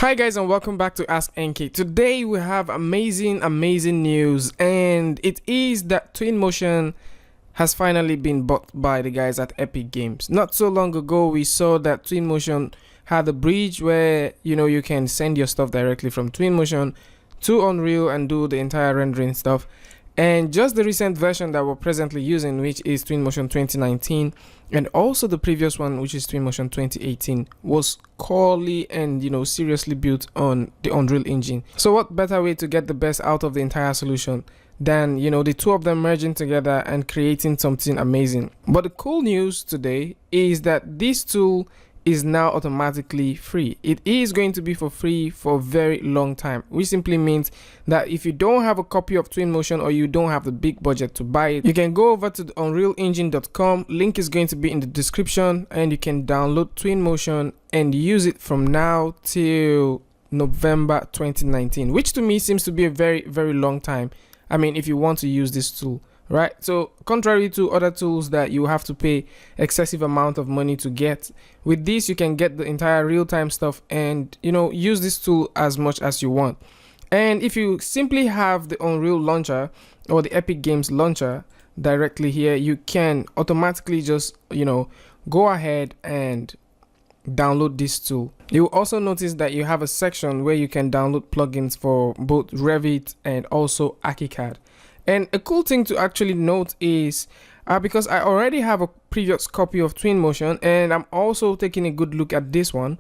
Hi guys, and welcome back to askNK. Today we have amazing news, and it is that Twinmotion has finally been bought by the guys at Epic Games. Not so long ago we saw that Twinmotion had a bridge where you can send your stuff directly from Twinmotion to Unreal and do the entire rendering stuff. And just the recent version that we're presently using, which is Twinmotion 2019, and also the previous one, which is Twinmotion 2018, was corely and seriously built on the Unreal Engine. So what better way to get the best out of the entire solution than the two of them merging together and creating something amazing. But the cool news today is that this tool is now automatically free. It is going to be for free for a very long time, which simply means that if you don't have a copy of Twinmotion or you don't have the big budget to buy it, you can go over to the unrealengine.com. Link is going to be in the description, and you can download Twinmotion and use it from now till November 2019, which to me seems to be a very long time. I mean, if you want to use this tool, right? So contrary to other tools that you have to pay excessive amount of money to get, with this you can get the entire real-time stuff and use this tool as much as you want. And if you simply have the Unreal launcher or the Epic Games launcher directly here, you can automatically just go ahead and download this tool. You will also notice that you have a section where you can download plugins for both Revit and also ArchiCAD. And a cool thing to actually note is because I already have a previous copy of Twinmotion and I'm also taking a good look at this one,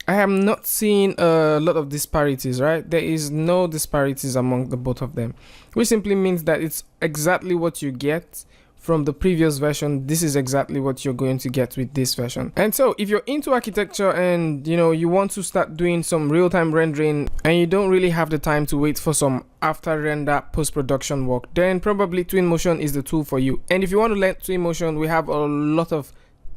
I have not seen a lot of disparities, right? There is no disparities among the both of them, which simply means that it's exactly what you get from the previous version. This is exactly what you're going to get with this version. And so if you're into architecture and you want to start doing some real-time rendering and you don't really have the time to wait for some after render post-production work, then probably Twinmotion is the tool for you. And if you want to learn Twinmotion, we have a lot of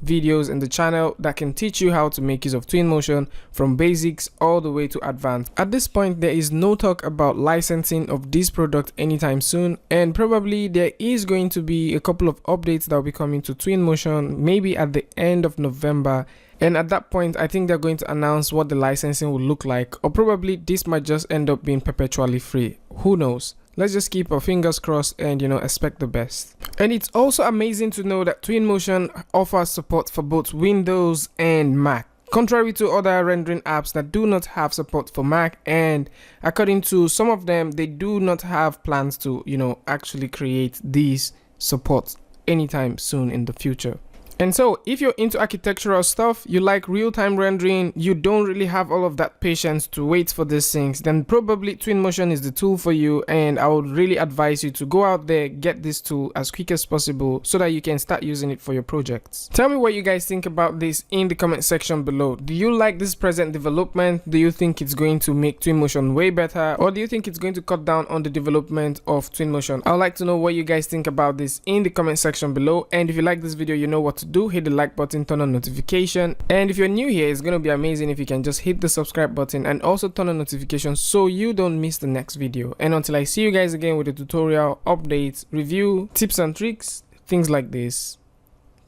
videos in the channel that can teach you how to make use of Twinmotion from basics all the way to advanced. At this point, there is no talk about licensing of this product anytime soon, and probably there is going to be a couple of updates that will be coming to Twinmotion maybe at the end of November. And at that point, I think they're going to announce what the licensing will look like, or probably this might just end up being perpetually free. Who knows? Let's just keep our fingers crossed and expect the best. And it's also amazing to know that Twinmotion offers support for both Windows and Mac, contrary to other rendering apps that do not have support for Mac. And according to some of them, they do not have plans to actually create these supports anytime soon in the future. And so if you're into architectural stuff, you like real-time rendering, you don't really have all of that patience to wait for these things, then probably Twinmotion is the tool for you. And I would really advise you to go out there, get this tool as quick as possible so that you can start using it for your projects. Tell me what you guys think about this in the comment section below. Do you like this present development? Do you think it's going to make Twinmotion way better? Or do you think it's going to cut down on the development of Twinmotion? I'd like to know what you guys think about this in the comment section below. And if you like this video, you know what to do. Hit the like button, turn on notification, and if you're new here, it's going to be amazing if you can just hit the subscribe button and also turn on notifications so you don't miss the next video. And until I see you guys again with a tutorial, updates, review, tips and tricks, things like this,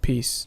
peace.